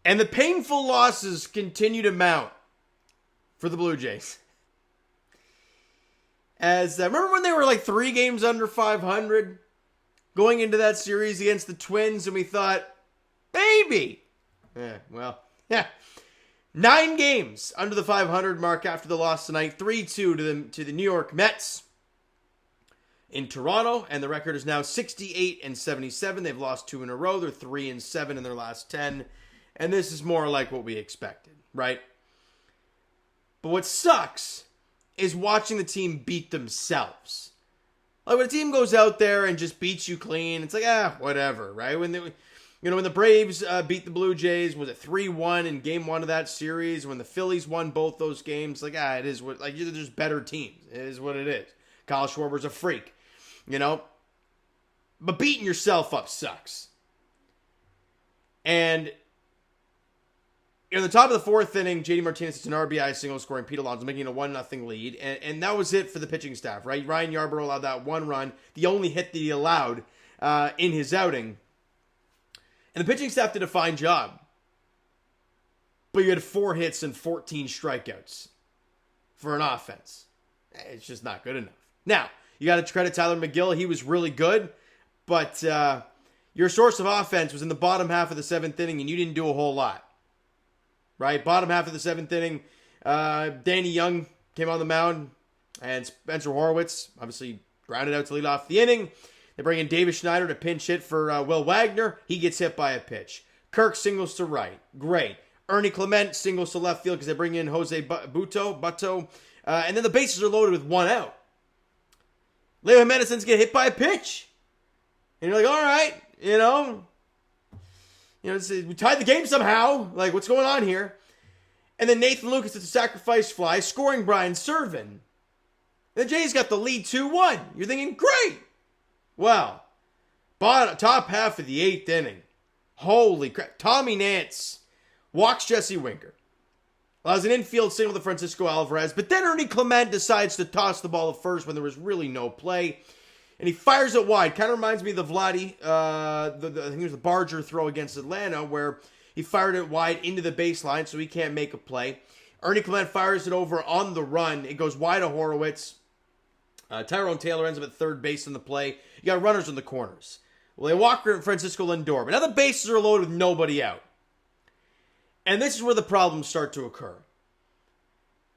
And the painful losses continue to mount for the Blue Jays. As remember when they were like 3 games under 500 going into that series against the Twins, and we thought, maybe. 9 games under the 500 mark after the loss tonight, 3-2 to the New York Mets in Toronto, and the record is now 68-77. They've lost 2 in a row. They're 3-7 in their last 10, and this is more like what we expected, right? But what sucks is watching the team beat themselves. Like when a team goes out there and just beats you clean, it's like, whatever, right? When the Braves beat the Blue Jays, was it 3-1 in game 1 of that series? When the Phillies won both those games, like, it is what, like, there's better teams. It is what it is. Kyle Schwarber's a freak, But beating yourself up sucks. And in the top of the 4th inning, JD Martinez hits an RBI single, scoring Pete Alonso, making it a 1-0 lead. And that was it for the pitching staff, right? Ryan Yarbrough allowed that 1 run, the only hit that he allowed in his outing. And the pitching staff did a fine job. But you had 4 hits and 14 strikeouts for an offense. It's just not good enough. Now, you got to credit Tyler McGill. He was really good. But your source of offense was in the bottom half of the 7th inning, and you didn't do a whole lot. Right? Bottom half of the 7th inning, Danny Young came on the mound, and Spencer Horwitz obviously grounded out to lead off the inning. They bring in Davis Schneider to pinch hit for Will Wagner. He gets hit by a pitch. Kirk singles to right. Great. Ernie Clement singles to left field because they bring in Jose Butto. And then the bases are loaded with 1 out. Leo Jimenez's get hit by a pitch. And you're like, all right, we tied the game somehow. Like, what's going on here? And then Nathan Lucas hits a sacrifice fly, scoring Brian Serven. And the Jays got the lead 2-1. You're thinking, great. Well, top half of the 8th inning. Holy crap. Tommy Nance walks Jesse Winker. Allows an infield single to Francisco Alvarez. But then Ernie Clement decides to toss the ball at first when there was really no play. And he fires it wide. Kind of reminds me of the Vladdy, I think it was the Barger throw against Atlanta, where he fired it wide into the baseline so he can't make a play. Ernie Clement fires it over on the run. It goes wide to Horowitz. Tyrone Taylor ends up at third base in the play. You got runners in the corners. Well, they walk Francisco Lindor. But now the bases are loaded with nobody out. And this is where the problems start to occur.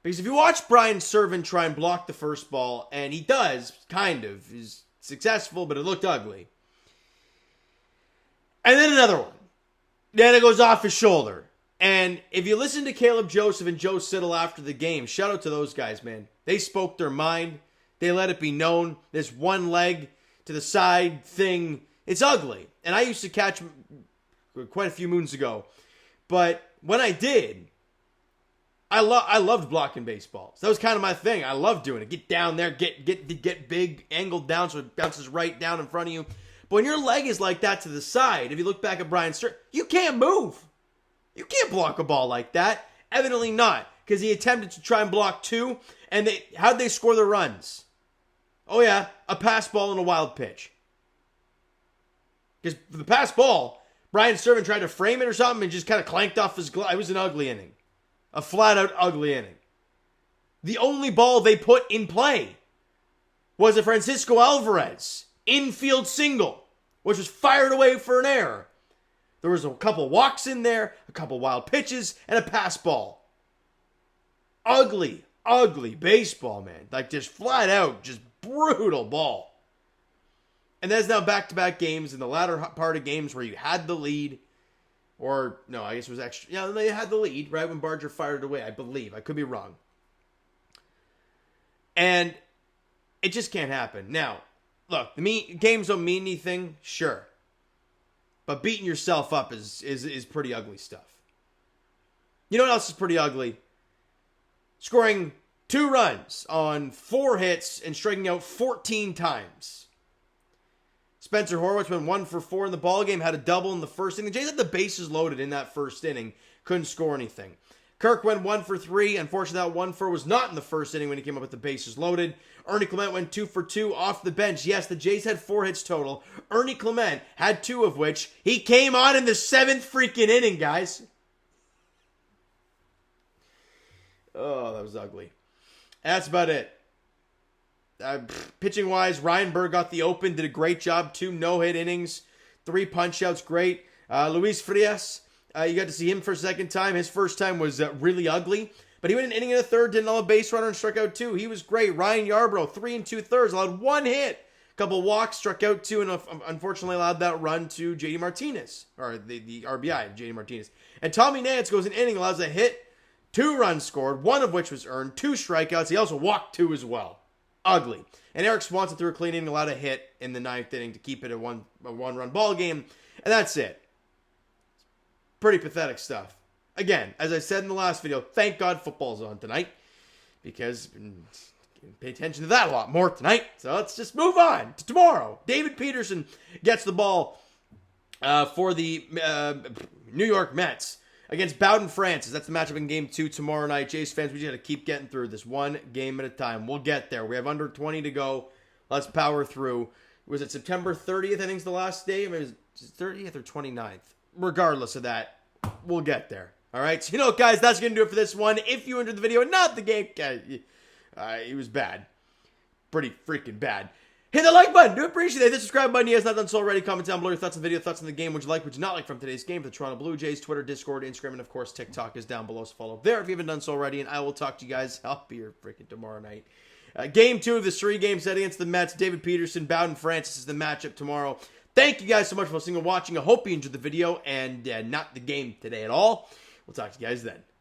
Because if you watch Brian Serven try and block the first ball, and he does, kind of, he's successful, but it looked ugly. And then another one. Then it goes off his shoulder. And if you listen to Caleb Joseph and Joe Siddle after the game, shout out to those guys, man. They spoke their mind. They let it be known. This one leg to the side thing, it's ugly. And I used to catch quite a few moons ago. But when I did, I loved blocking baseballs. That was kind of my thing. I loved doing it. Get down there, get big, angled down so it bounces right down in front of you. But when your leg is like that to the side, if you look back at Brian Serven, you can't move. You can't block a ball like that. Evidently not, because he attempted to try and block 2, and how'd they score their runs? Oh yeah, a pass ball and a wild pitch. Because the pass ball, Brian Serven tried to frame it or something and just kind of clanked off his glove. It was an ugly inning. A flat-out ugly inning. The only ball they put in play was a Francisco Alvarez infield single, which was fired away for an error. There was a couple walks in there, a couple wild pitches, and a pass ball. Ugly, ugly baseball, man. Like, just flat out, just brutal ball. And that's now back-to-back games in the latter part of games where you had the lead. Or, no, I guess it was extra. Yeah, they had the lead, right, when Barger fired it away, I believe. I could be wrong. And it just can't happen. Now, look, games don't mean anything, sure. But beating yourself up is pretty ugly stuff. You know what else is pretty ugly? Scoring 2 runs on 4 hits and striking out 14 times. Spencer Horwitz went 1 for 4 in the ballgame, had a double in the first inning. The Jays had the bases loaded in that first inning. Couldn't score anything. Kirk went 1 for 3. Unfortunately, that 1 for was not in the first inning when he came up with the bases loaded. Ernie Clement went 2 for 2 off the bench. Yes, the Jays had 4 hits total. Ernie Clement had 2 of which he came on in the 7th freaking inning, guys. Oh, that was ugly. That's about it. Pitching-wise, Ryan Burr got the open, did a great job. 2 no-hit innings, 3 punch-outs, great. Luis Frias, you got to see him for a second time. His first time was really ugly, but he went an inning in the third, didn't allow a base runner and struck out 2. He was great. Ryan Yarbrough, 3 2/3, allowed 1 hit. A couple walks, struck out 2, and unfortunately allowed that run to JD Martinez, or the RBI of JD Martinez. And Tommy Nance goes an inning, allows a hit, 2 runs scored, 1 of which was earned, 2 strikeouts. He also walked 2 as well. Ugly. And Eric Swanson threw a clean inning, allowed a hit in the 9th inning to keep it a one-run ball game. And that's it. Pretty pathetic stuff. Again, as I said in the last video, thank God football's on tonight, because pay attention to that a lot more tonight. So let's just move on to tomorrow. David Peterson gets the ball for the New York Mets against Bowden Francis. That's the matchup in Game 2 tomorrow night. Jays fans, we just got to keep getting through this one game at a time. We'll get there. We have under 20 to go. Let's power through. Was it September 30th, I think is the last day? I mean, it was 30th or 29th. Regardless of that, we'll get there. All right? So, guys, that's going to do it for this one. If you enjoyed the video, not the game, it was bad. Pretty freaking bad. Hit the like button. Do appreciate it. The subscribe button. You guys not done so already. Comment down below your thoughts on the video, thoughts on the game. Would you like, would you not like from today's game for the Toronto Blue Jays? Twitter, Discord, Instagram, and of course TikTok is down below. So follow there if you haven't done so already. And I will talk to you guys. I'll be here freaking tomorrow night. Game 2 of this 3-game set against the Mets. David Peterson, Bowden Francis is the matchup tomorrow. Thank you guys so much for listening and watching. I hope you enjoyed the video and not the game today at all. We'll talk to you guys then.